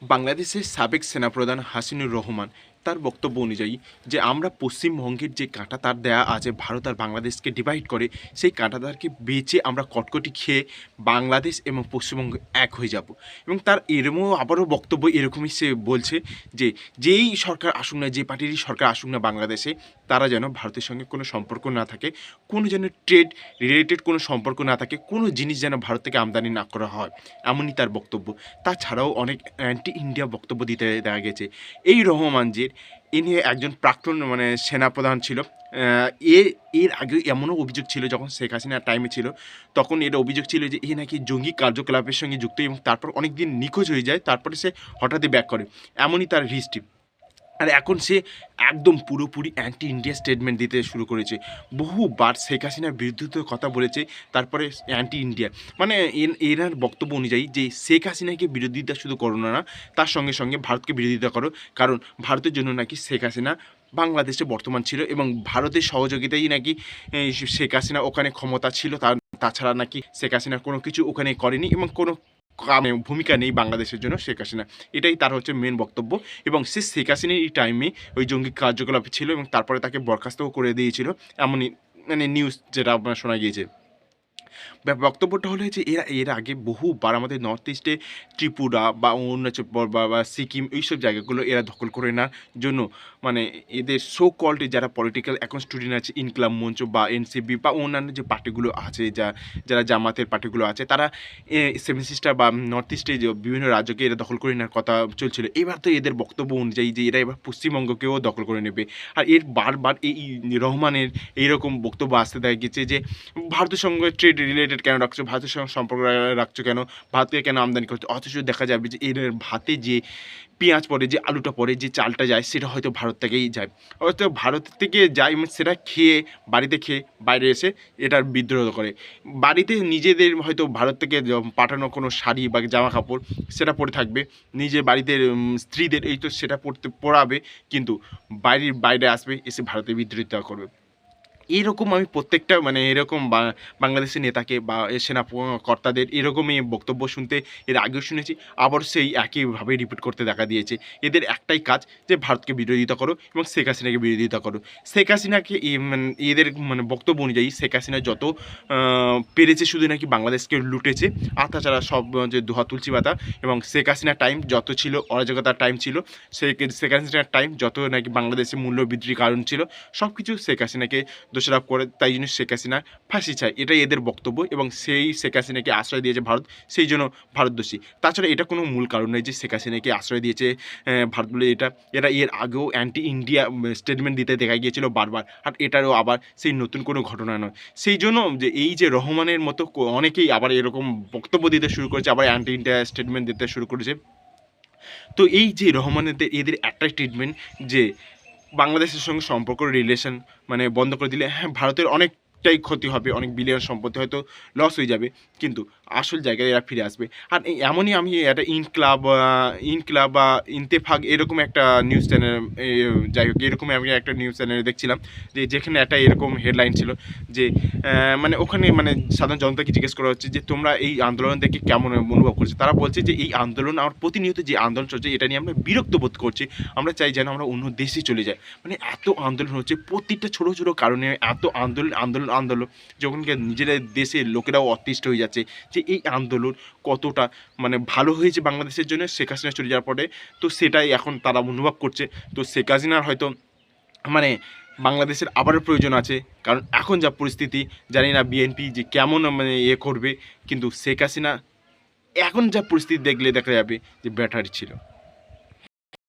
বাংলাদেশের সাবেক সেনাপ্রধান হাসিনুর রহমান তার বক্তব্য অনুযায়ী যে আমরা পশ্চিমবঙ্গের যে কাঁটাতার দেয়া আছে ভারত আর বাংলাদেশকে ডিভাইড করে, সেই কাঁটাতারকে বেচে আমরা কটকটি খেয়ে বাংলাদেশ এবং পশ্চিমবঙ্গ এক হয়ে যাব। এবং তার এরমও আবারও বক্তব্য এরকমই, সে বলছে যে যেই সরকার আসুক না, যে পার্টিরই সরকার আসুক না বাংলাদেশে, তারা যেন ভারতের সঙ্গে কোনো সম্পর্ক না থাকে, কোনো যেন ট্রেড রিলেটেড কোনো সম্পর্ক না থাকে, কোনো জিনিস যেন ভারত থেকে আমদানি না করা হয়, এমনই তার বক্তব্য। তাছাড়াও অনেক অ্যান্টি ইন্ডিয়া বক্তব্য দিতে দেখা গেছে। এই রহমানজির ইনি একজন প্রাক্তন সেনাপ্রধান ছিল। এর এর আগেও এমনও অভিযোগ ছিল, যখন শেখ হাসিনার টাইমে ছিল তখন এর অভিযোগ ছিল যে এ নাকি জঙ্গি কার্যকলাপের সঙ্গে যুক্ত, এবং তারপর অনেক দিন নিখোঁজ হয়ে যায়, তারপরে সে হঠাৎই ব্যাক করে, এমনই তার হিস্ট্রি। আর এখন সে একদম পুরোপুরি অ্যান্টি ইন্ডিয়া স্টেটমেন্ট দিতে শুরু করেছে। বহুবার শেখ হাসিনার বিরুদ্ধে কথা বলেছে, তারপরে অ্যান্টি ইন্ডিয়া। মানে এনার বক্তব্য অনুযায়ী যে শেখ হাসিনাকে বিরোধিতা শুধু করো না, তার সঙ্গে সঙ্গে ভারতকে বিরোধিতা করো, কারণ ভারতের জন্য নাকি শেখ হাসিনা বাংলাদেশে বর্তমান ছিল, এবং ভারতের সহযোগিতাই নাকি শেখ হাসিনা ওখানে ক্ষমতা ছিল। তাছাড়া নাকি শেখ হাসিনা কোনো কিছু ওখানে করেনি, এবং কোনো ভূমিকা নেই বাংলাদেশের জন্য শেখ হাসিনা। এটাই তার হচ্ছে মেন বক্তব্য। এবং সে শেখ হাসিনার এই টাইমে ওই জঙ্গি কার্যকলাপে ছিল, এবং তারপরে তাকে বরখাস্তও করে দিয়েছিল, এমনই নিউজ যেটা আপনার শোনা গিয়েছে। বক্তব্যটা হলো যে এর আগে বহুবার আমাদের নর্থ ইস্টে ত্রিপুরা বা অরুণাচল বা সিকিম এইসব জায়গাগুলো এরা দখল করে নেওয়ার জন্য, মানে এদের সো কল্ড যারা পলিটিক্যাল এখন স্টুডেন্ট আছে, ইনকলাব মঞ্চ বা এনসিপি বা অন্যান্য যে পার্টিগুলো আছে, যারা জামাতের পার্টিগুলো আছে, তারা সেভেন সিস্টার বা নর্থ ইস্টে যে বিভিন্ন রাজ্যকে এরা দখল করে নেওয়ার কথা চলছিল। এবার তো এদের বক্তব্য অনুযায়ী যে এরা এবার পশ্চিমবঙ্গকেও দখল করে নেবে। আর এর বারবার এই রহমানের এইরকম বক্তব্য আসতে দেখা গেছে যে ভারতের সঙ্গে ট্রেড রিলেটেড কেন রাখছো, ভারতের সঙ্গে সম্পর্ক রাখছো কেন, ভারতকে কেন আমদানি করছো, অথচ দেখা যাবে যে এর ভাতে যে পেঁয়াজ পড়ে, যে আলুটা পড়ে, যে চালটা যায়, সেটা হয়তো ভারত থেকেই যায়। হয়তো ভারত থেকে যায়, সেটা খেয়ে বাড়িতে খেয়ে বাইরে এসে এটার বিদ্রোহ করে। বাড়িতে নিজেদের হয়তো ভারত থেকে পাঠানো কোনো শাড়ি বা জামা কাপড় সেটা পরে থাকবে, নিজের বাড়িতে স্ত্রীদের এই তো সেটা পরাবে, কিন্তু বাইরে আসবে, এসে ভারতে বিদ্রোহিতা করবে। এরকম আমি প্রত্যেকটা এরকম বাংলাদেশের নেতাকে বা সেনা কর্তাদের এরকমই বক্তব্য শুনতে এর আগেও শুনেছি, আবার সেই একইভাবে রিপিট করতে দেখা দিয়েছে। এদের একটাই কাজ যে ভারতকে বিরোধিতা করো এবং শেখ হাসিনাকে বিরোধিতা করো। শেখ হাসিনাকে এদের বক্তব্য অনুযায়ী শেখ হাসিনা যত পেরেছে শুধু নাকি বাংলাদেশকে লুটেছে, আর তাছাড়া সব যে দুহাত তুলসী পাতা। এবং শেখ হাসিনার টাইম যত ছিল অরাজকতার টাইম ছিল, শেখ হাসিনার টাইম যত নাকি বাংলাদেশের মূল্য বৃদ্ধির কারণ ছিল, সব কিছু শেখ হাসিনাকে দোষারোপ করে, তাই জন্য শেখ হাসিনা ফাঁসি চায়, এটাই এদের বক্তব্য। এবং সেই শেখ হাসিনাকে আশ্রয় দিয়েছে ভারত, সেই জন্য ভারত দোষী। তাছাড়া এটা কোনো মূল কারণ নয় যে শেখ হাসিনাকে আশ্রয় দিয়েছে ভারত বলে। এরা এর আগেও অ্যান্টি ইন্ডিয়া স্টেটমেন্ট দিতে দেখা গিয়েছিল বারবার, আর এটারও আবার সেই নতুন কোনো ঘটনা নয়। সেই জন্য যে এই যে রহমানের মতো অনেকেই আবার এরকম বক্তব্য দিতে শুরু করেছে, আবার অ্যান্টি ইন্ডিয়া স্টেটমেন্ট দিতে শুরু করেছে। তো এই যে রহমানের এদের একটা ট্রিটমেন্ট যে বাংলাদেশের সঙ্গে সম্পর্ক রিলেশন বন্ধ করে দিলে, হ্যাঁ, ভারতের অনেকটাই ক্ষতি হবে, অনেক বিলিয়ন সম্পত্তি হয়তো লস হয়ে যাবে, কিন্তু আসল জায়গায় এরা ফিরে আসবে। আর এমনই আমি একটা ইনক্লাব বা ইন্তেফাক এরকম একটা নিউজ চ্যানেল, যাই হোক এরকম আমি একটা নিউজ চ্যানেলে দেখছিলাম যে যেখানে একটা এরকম হেডলাইন ছিল যে ওখানে সাধারণ জনতাকে জিজ্ঞেস করা হচ্ছে যে তোমরা এই আন্দোলন দেখে কেমন অনুভব করছো। তারা বলছে যে এই আন্দোলন, আমার প্রতিনিয়ত যে আন্দোলন চলছে, এটা নিয়ে আমরা বিরক্ত বোধ করছি, আমরা চাই যেন আমরা অন্য দেশে চলে যাই। এত আন্দোলন হচ্ছে, প্রত্যেকটা ছোটো ছোটো কারণে এত আন্দোলন, যখন নিজেদের দেশের লোকেরাও অতিষ্ঠ হয়ে যাচ্ছে যে এই আন্দোলন কতটা ভালো হয়েছে বাংলাদেশের জন্য শেখ হাসিনা চলে যাওয়ার পরে। তো সেটাই এখন তারা অনুভব করছে। তো শেখ হাসিনার হয়তো বাংলাদেশের আবারও প্রয়োজন আছে, কারণ এখন যা পরিস্থিতি, জানি না বিএনপি যে কেমন করবে, কিন্তু শেখ হাসিনা এখন যা পরিস্থিতি দেখলে দেখা যাবে যে ব্যাটারি ছিল।